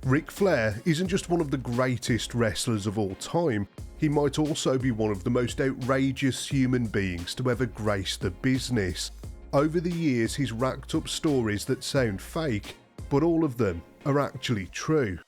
Ric Flair isn't just one of the greatest wrestlers of all time, he might also be one of the most outrageous human beings to ever grace the business. Over the years he's racked up stories that sound fake, but all of them are actually true.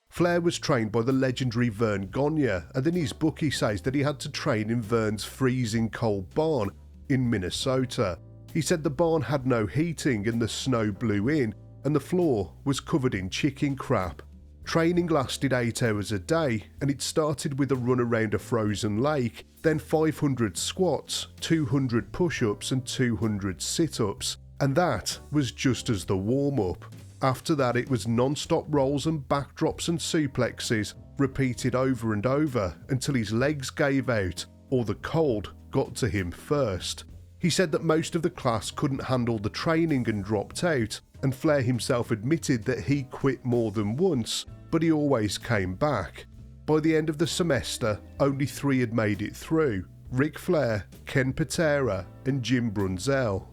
Flair was trained by the legendary Vern Gagne, and in his book he says that he had to train in Vern's freezing cold barn in Minnesota. He said the barn had no heating and the snow blew in, and the floor was covered in chicken crap. Training lasted 8 hours a day, and it started with a run around a frozen lake, then 500 squats, 200 push-ups and 200 sit-ups, and that was just as the warm-up. After that it was non-stop rolls and backdrops and suplexes, repeated over and over until his legs gave out or the cold got to him first. He said that most of the class couldn't handle the training and dropped out, and Flair himself admitted that he quit more than once, but he always came back. By the end of the semester, only 3 had made it through: Ric Flair, Ken Patera and Jim Brunzell.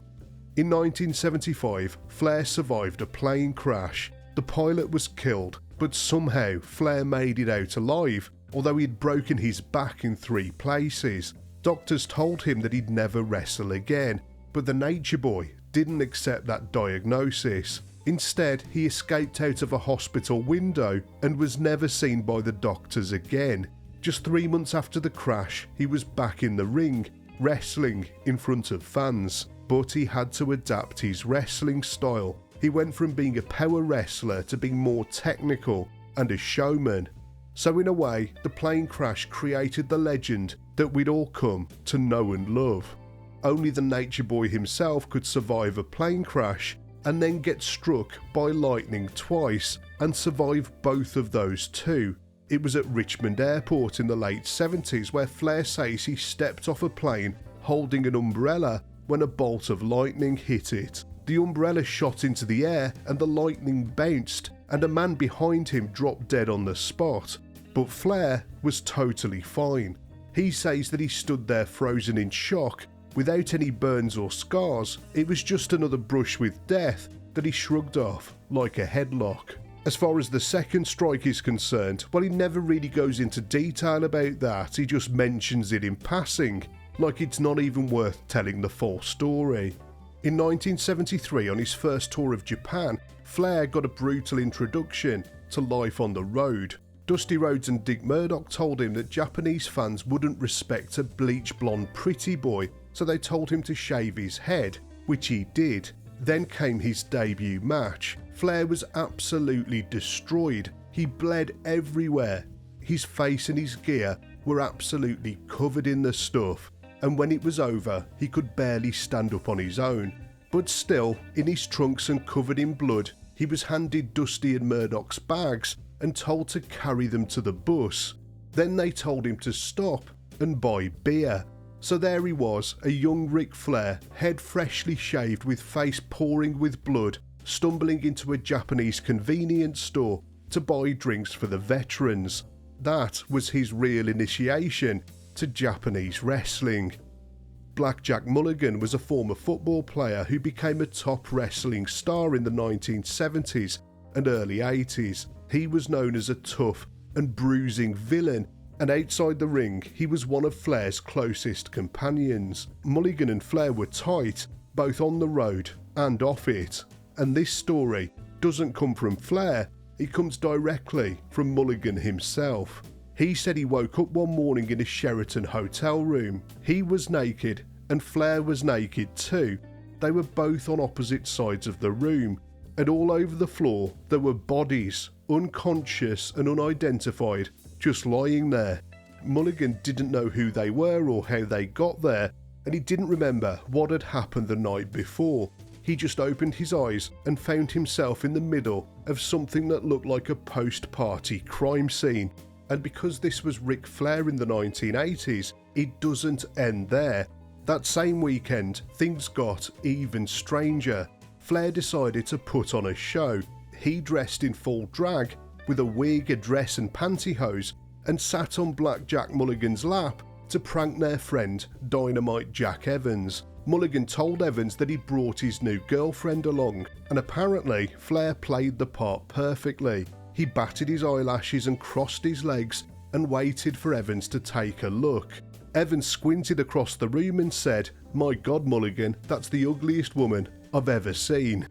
In 1975, Flair survived a plane crash. The pilot was killed, but somehow Flair made it out alive, although he'd broken his back in 3 places. Doctors told him that he'd never wrestle again, but the Nature Boy didn't accept that diagnosis. Instead, he escaped out of a hospital window and was never seen by the doctors again. Just 3 months after the crash, he was back in the ring, wrestling in front of fans. But he had to adapt his wrestling style. He went from being a power wrestler to being more technical and a showman. So in a way, the plane crash created the legend that we'd all come to know and love. Only the Nature Boy himself could survive a plane crash and then get struck by lightning twice and survive both of those too. It was at Richmond Airport in the late 70s where Flair says he stepped off a plane holding an umbrella when a bolt of lightning hit it. The umbrella shot into the air and the lightning bounced, and a man behind him dropped dead on the spot. But Flair was totally fine. He says that he stood there frozen in shock, without any burns or scars. It was just another brush with death that he shrugged off like a headlock. As far as the second strike is concerned, well, he never really goes into detail about that, he just mentions it in passing, like it's not even worth telling the full story. In 1973, on his first tour of Japan, Flair got a brutal introduction to life on the road. Dusty Rhodes and Dick Murdoch told him that Japanese fans wouldn't respect a bleach blonde pretty boy, so they told him to shave his head, which he did. Then came his debut match. Flair was absolutely destroyed. He bled everywhere. His face and his gear were absolutely covered in the stuff, and when it was over, he could barely stand up on his own. But still, in his trunks and covered in blood, he was handed Dusty and Murdoch's bags and told to carry them to the bus. Then they told him to stop and buy beer. So there he was, a young Ric Flair, head freshly shaved with face pouring with blood, stumbling into a Japanese convenience store to buy drinks for the veterans. That was his real initiation to Japanese wrestling. Blackjack Mulligan was a former football player who became a top wrestling star in the 1970s and early 80s. He was known as a tough and bruising villain, and outside the ring he was one of Flair's closest companions. Mulligan and Flair were tight, both on the road and off it. And this story doesn't come from Flair, it comes directly from Mulligan himself. He said he woke up one morning in a Sheraton hotel room. He was naked and Flair was naked too. They were both on opposite sides of the room, and all over the floor there were bodies, unconscious and unidentified, just lying there. Mulligan didn't know who they were or how they got there, and he didn't remember what had happened the night before. He just opened his eyes and found himself in the middle of something that looked like a post-party crime scene. And because this was Ric Flair in the 1980s, it doesn't end there. That same weekend, things got even stranger. Flair decided to put on a show. He dressed in full drag, with a wig, a dress and pantyhose, and sat on Blackjack Mulligan's lap to prank their friend Dynamite Jack Evans. Mulligan told Evans that he brought his new girlfriend along, and apparently Flair played the part perfectly. He batted his eyelashes and crossed his legs and waited for Evans to take a look. Evans squinted across the room and said, "My God, Mulligan, that's the ugliest woman I've ever seen."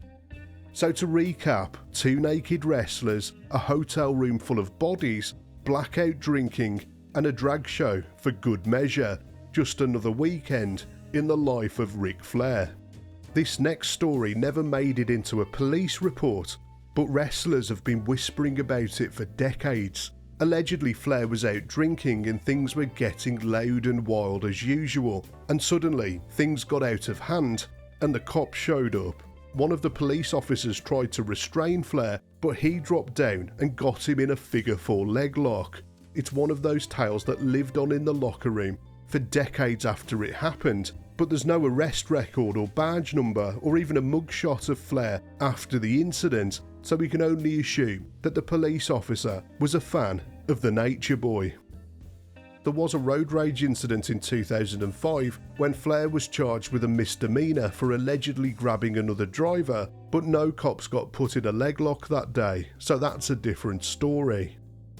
So to recap, 2 naked wrestlers, a hotel room full of bodies, blackout drinking, and a drag show for good measure. Just another weekend in the life of Ric Flair. This next story never made it into a police report, but wrestlers have been whispering about it for decades. Allegedly, Flair was out drinking and things were getting loud and wild as usual, and suddenly things got out of hand and the cops showed up. One of the police officers tried to restrain Flair, but he dropped down and got him in a figure-4 leg lock. It's one of those tales that lived on in the locker room for decades after it happened, but there's no arrest record or badge number or even a mugshot of Flair after the incident, so we can only assume that the police officer was a fan of the Nature Boy. There was a road rage incident in 2005 when Flair was charged with a misdemeanor for allegedly grabbing another driver, but no cops got put in a leg lock that day, so that's a different story.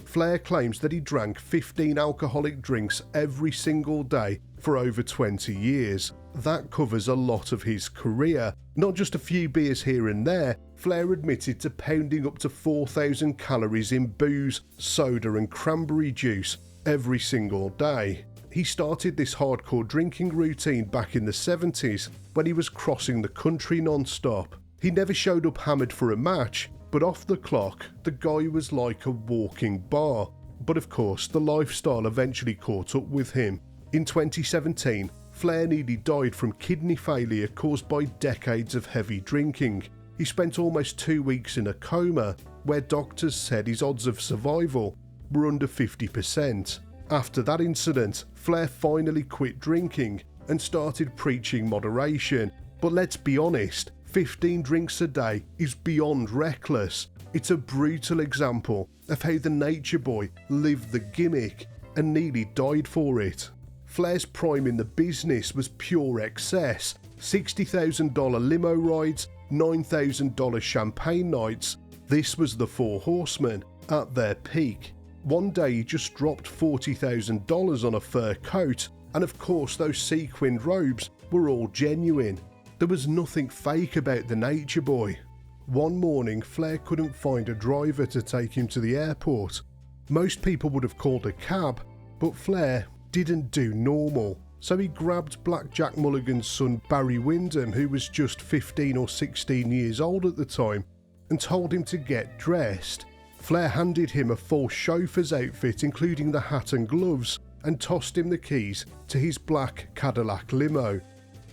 Flair claims that he drank 15 alcoholic drinks every single day for over 20 years. That covers a lot of his career, not just a few beers here and there. Flair admitted to pounding up to 4,000 calories in booze, soda and cranberry juice every single day. He started this hardcore drinking routine back in the 70s when he was crossing the country non-stop. He never showed up hammered for a match, but off the clock, the guy was like a walking bar. But of course, the lifestyle eventually caught up with him. In 2017, Flair nearly died from kidney failure caused by decades of heavy drinking. He spent almost 2 weeks in a coma, where doctors said his odds of survival were under 50%. After that incident, Flair finally quit drinking and started preaching moderation. But let's be honest, 15 drinks a day is beyond reckless. It's a brutal example of how the Nature Boy lived the gimmick and nearly died for it. Flair's prime in the business was pure excess. $60,000 limo rides, $9,000 champagne nights. This was the Four Horsemen at their peak. One day he just dropped $40,000 on a fur coat, and of course those sequined robes were all genuine. There was nothing fake about the Nature Boy. One morning, Flair couldn't find a driver to take him to the airport. Most people would have called a cab, but Flair didn't do normal. So he grabbed Black Jack Mulligan's son Barry Windham, who was just 15 or 16 years old at the time, and told him to get dressed. Flair handed him a full chauffeur's outfit, including the hat and gloves, and tossed him the keys to his black Cadillac limo.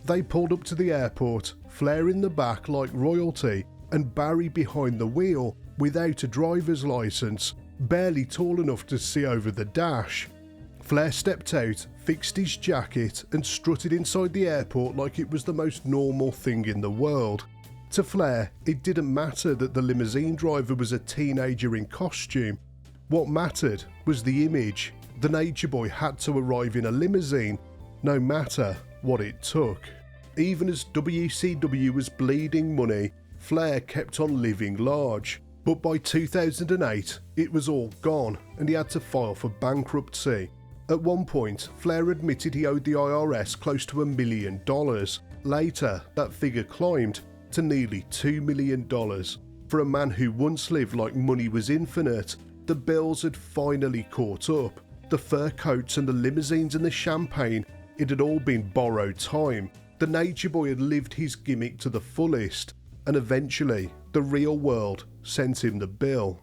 They pulled up to the airport, Flair in the back like royalty, and Barry behind the wheel without a driver's license, barely tall enough to see over the dash. Flair stepped out, fixed his jacket, and strutted inside the airport like it was the most normal thing in the world. To Flair, it didn't matter that the limousine driver was a teenager in costume. What mattered was the image. The Nature Boy had to arrive in a limousine, no matter what it took. Even as WCW was bleeding money, Flair kept on living large. But by 2008, it was all gone, and he had to file for bankruptcy. At one point, Flair admitted he owed the IRS close to $1 million. Later, that figure climbed to nearly $2 million. For a man who once lived like money was infinite, the bills had finally caught up. The fur coats and the limousines and the champagne, it had all been borrowed time. The Nature Boy had lived his gimmick to the fullest, and eventually, the real world sent him the bill.